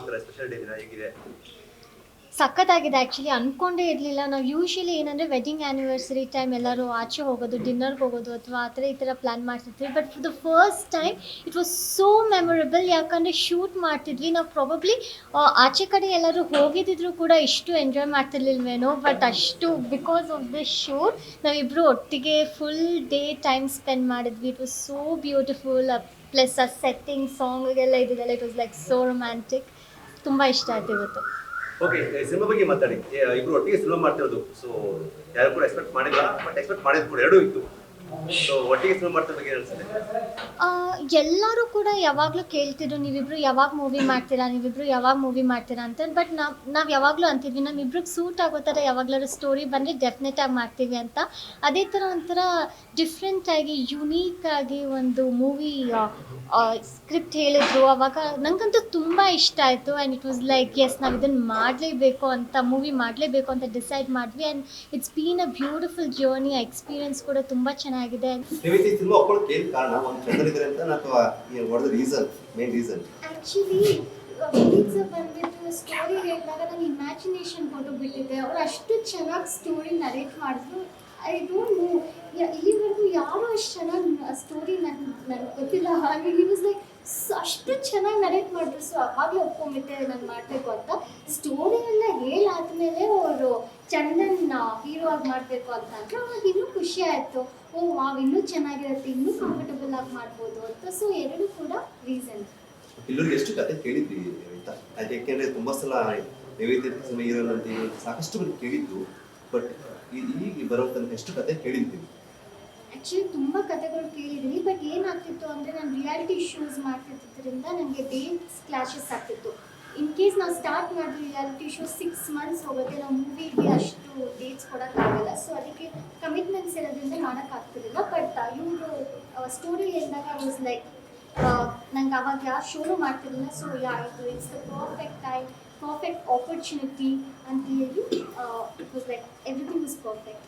ಮಾಡ್ತಾರೆ special day ದಿನ ಹೇಗಿದೆ? ಸಖತ್ತಾಗಿದೆ ಆ್ಯಕ್ಚುಲಿ. ಅಂದ್ಕೊಂಡೇ ಇರಲಿಲ್ಲ. ನಾವು ಯೂಶ್ವಲಿ ಏನಂದರೆ ವೆಡ್ಡಿಂಗ್ ಆ್ಯನಿವರ್ಸರಿ ಟೈಮ್ ಎಲ್ಲರೂ ಆಚೆ ಹೋಗೋದು, ಡಿನ್ನರ್ಗೆ ಹೋಗೋದು ಅಥವಾ ಆ ಥರ ಈ ಥರ ಪ್ಲ್ಯಾನ್ ಮಾಡ್ತಿರ್ತೀವಿ. But for the first time it was so memorable. ಯಾಕಂದರೆ ಶೂಟ್ ಮಾಡ್ತಿದ್ವಿ ನಾವು. ಪ್ರಾಬಬ್ಲಿ ಆಚೆ ಕಡೆ ಎಲ್ಲರೂ ಹೋಗಿದ್ದಿದ್ರು ಕೂಡ ಇಷ್ಟು ಎಂಜಾಯ್ ಮಾಡ್ತಿರ್ಲಿಲ್ವೇನೋ. ಬಟ್ ಅಷ್ಟು ಬಿಕಾಸ್ ಆಫ್ ದಿಸ್ ಶೂಟ್ ನಾವಿಬ್ಬರು ಒಟ್ಟಿಗೆ ಫುಲ್ ಡೇ ಟೈಮ್ ಸ್ಪೆಂಡ್ ಮಾಡಿದ್ವಿ. It was so beautiful. Plus ಆ ಸೆಟ್ಟಿಂಗ್ ಸಾಂಗಿಗೆಲ್ಲ ಇದಿದೆಲ್ಲ it was like so romantic. ತುಂಬ ಇಷ್ಟ ಆಯ್ತು ಇವತ್ತು. ಓಕೆ, ಸಿನಿಮಾ ಬಗ್ಗೆ ಮಾತಾಡಿ. ಇಬ್ರು ಒಟ್ಟಿಗೆ ಸಿನಿಮಾ ಮಾಡ್ತಿರೋದು, ಸೊ ಯಾರು ಕೂಡ ಎಕ್ಸ್ಪೆಕ್ಟ್ ಮಾಡಿಲ್ಲ, ಬಟ್ ಎಕ್ಸ್ಪೆಕ್ಟ್ ಮಾಡಿದ್ ಕೂಡ ಎರಡೂ ಇತ್ತು. ಸೊ ಒಟ್ಟಿಗೆ ಸಿನಿಮಾ ಮಾಡ್ತಿರೋ ಬಗ್ಗೆ ಅನ್ಸುತ್ತೆ? ಎಲ್ಲರೂ ಕೂಡ ಯಾವಾಗಲೂ ಕೇಳ್ತಿದ್ರು, ನೀವಿಬ್ರು ಯಾವಾಗ ಮೂವಿ ಮಾಡ್ತೀರಾ, ನೀವಿಬ್ರು ಯಾವಾಗ ಮೂವಿ ಮಾಡ್ತೀರಾ ಅಂತ. ಬಟ್ ನಾವು ಯಾವಾಗಲೂ ಅಂತಿದ್ವಿ ನಮ್ಮಿಬ್ರಿಗೆ ಸೂಟ್ ಆಗೋ ಥರ ಯಾವಾಗಲಾದ್ರು ಸ್ಟೋರಿ ಬಂದರೆ ಡೆಫಿನೆಟಾಗಿ ಮಾಡ್ತೀವಿ ಅಂತ. ಅದೇ ಥರ ಒಂಥರ ಡಿಫ್ರೆಂಟಾಗಿ ಯುನೀಕಾಗಿ ಒಂದು ಮೂವಿ ಸ್ಕ್ರಿಪ್ಟ್ ಹೇಳಿದ್ರು. ಆವಾಗ ನನಗಂತೂ ತುಂಬ ಇಷ್ಟ ಆಯಿತು. And it was like as ನಾವು ಇದನ್ನು ಮಾಡಲೇಬೇಕು ಅಂತ, ಮೂವಿ ಮಾಡಲೇಬೇಕು ಅಂತ ಡಿಸೈಡ್ ಮಾಡಿದ್ವಿ. And it's been a beautiful journey. ಆ ಎಕ್ಸ್ಪೀರಿಯನ್ಸ್ ಕೂಡ ತುಂಬ ಚೆನ್ನಾಗಿದೆ. ನಿವಿತಿ ಸಿನಿಮಾ ಒಪ್ಕೊಳ್ಳೋಕೆ ಏನು ಕಾರಣ? ಒಂದು ಚಂದ್ರ ಇದ್ರೆ ಅಂತ ಅಥವಾ what the reason, main reason? Actually Vineeth sir ಬಂದ್ಬಿಟ್ಟು ಸ್ಟೋರಿ ಹೇಳಿದಾಗ ನಾನು ಇಮ್ಯಾಜಿನೇಷನ್ ಕೊಟ್ಟುಬಿಟ್ಟಿದ್ದೆ. ಅವ್ರು ಅಷ್ಟು ಚೆನ್ನಾಗಿ ಸ್ಟೋರಿ ನರೇಟ್ ಮಾಡಿದ್ರು. ಐ ಡೋಂಟ್ ನೋ, ಇಲ್ಲಿವರೆಗೂ ಯಾರೂ ಅಷ್ಟು ಚೆನ್ನಾಗಿ ಸ್ಟೋರಿ ನನಗೆ ಗೊತ್ತಿಲ್ಲ. ಹಾಗೆ ಹಿ ವಾಸ್ ಲೈಕ್ ಅಷ್ಟು ಚೆನ್ನಾಗಿ ನರೇಟ್ ಮಾಡಿದ್ರು. ಸೊ ಅವಾಗಲೇ ಒಪ್ಕೊಂಬಿಟ್ಟೆ ನಾನು ಮಾಡಬೇಕು ಅಂತ. ಸ್ಟೋರಿ ಎಲ್ಲ ಹೇಳಾದ್ಮೇಲೆ ಅವರು ಚಂದನ್ ಹೀರೋ ಆಗಿ ಮಾಡಬೇಕು ಅಂತ ಅಂದರೆ ಅವಾಗ ಇನ್ನೂ ಖುಷಿ ಆಯಿತು. ಓ ವಾವ್, ಇನ್ನೂ ಚೆನ್ನಾಗಿರುತ್ತೆ, ಇನ್ನೂ ಕಂಫರ್ಟಬಲ್ ಆಗಿ ಮಾಡ್ಬೋದು ಅಂತ. ಸೊ ಎರಡೂ ಕೂಡ ರೀಸನ್. ಇಲ್ಲೂರಿಗೆ ಎಷ್ಟು ಕತೆ ಕೇಳಿದ್ರಿ ನಿವಿತಾ? ಯಾಕೆಂದರೆ ತುಂಬ ಸಲ ನಿವಿತಾ ಸಿನಿಮಾ ಹೀರೋನ್ ಅಂತ ಸಾಕಷ್ಟು ಮಂದಿ ಕೇಳಿದ್ದು, ಬಟ್ ಈಗ ಬರೋ ತನಕ ಎಷ್ಟು ಕತೆ ಕೇಳಿದ್ವಿ? ಆ್ಯಕ್ಚುಲಿ ತುಂಬ ಕಥೆಗಳು ಕೇಳಿದ್ದೀನಿ. ಬಟ್ ಏನಾಗ್ತಿತ್ತು ಅಂದರೆ ನಾನು ರಿಯಾಲಿಟಿ ಶೋಸ್ ಮಾಡ್ತಿದ್ದರಿಂದ ನನಗೆ ಡೇಟ್ಸ್ ಕ್ಲಾಶಸ್ ಆಗ್ತಿತ್ತು. ಇನ್ ಕೇಸ್ ನಾವು ಸ್ಟಾರ್ಟ್ ಮಾಡಿದ್ವಿ ರಿಯಾಲಿಟಿ ಶೋ 6 months ಹೋಗುತ್ತೆ, ನಾವು ಮೂವಿಗೆ ಅಷ್ಟು ಡೇಟ್ಸ್ ಕೊಡೋಕ್ಕಾಗಲ್ಲ. ಸೊ ಅದಕ್ಕೆ ಕಮಿಟ್ಮೆಂಟ್ಸ್ ಇರೋದ್ರಿಂದ ಮಾಡೋಕ್ಕಾಗ್ತಿರಲಿಲ್ಲ. ಬಟ್ ಇವರು ಸ್ಟೋರಿ ಹೇಳಿದಾಗ ಐ ವಾಸ್ ಲೈಕ್ ನಂಗೆ ಅವಾಗ ಯಾವ ಶೋನು ಮಾಡ್ತಿರಲಿಲ್ಲ. So it's the perfect time, perfect opportunity ಅಂತ ಹೇಳಿ it was like everything was perfect.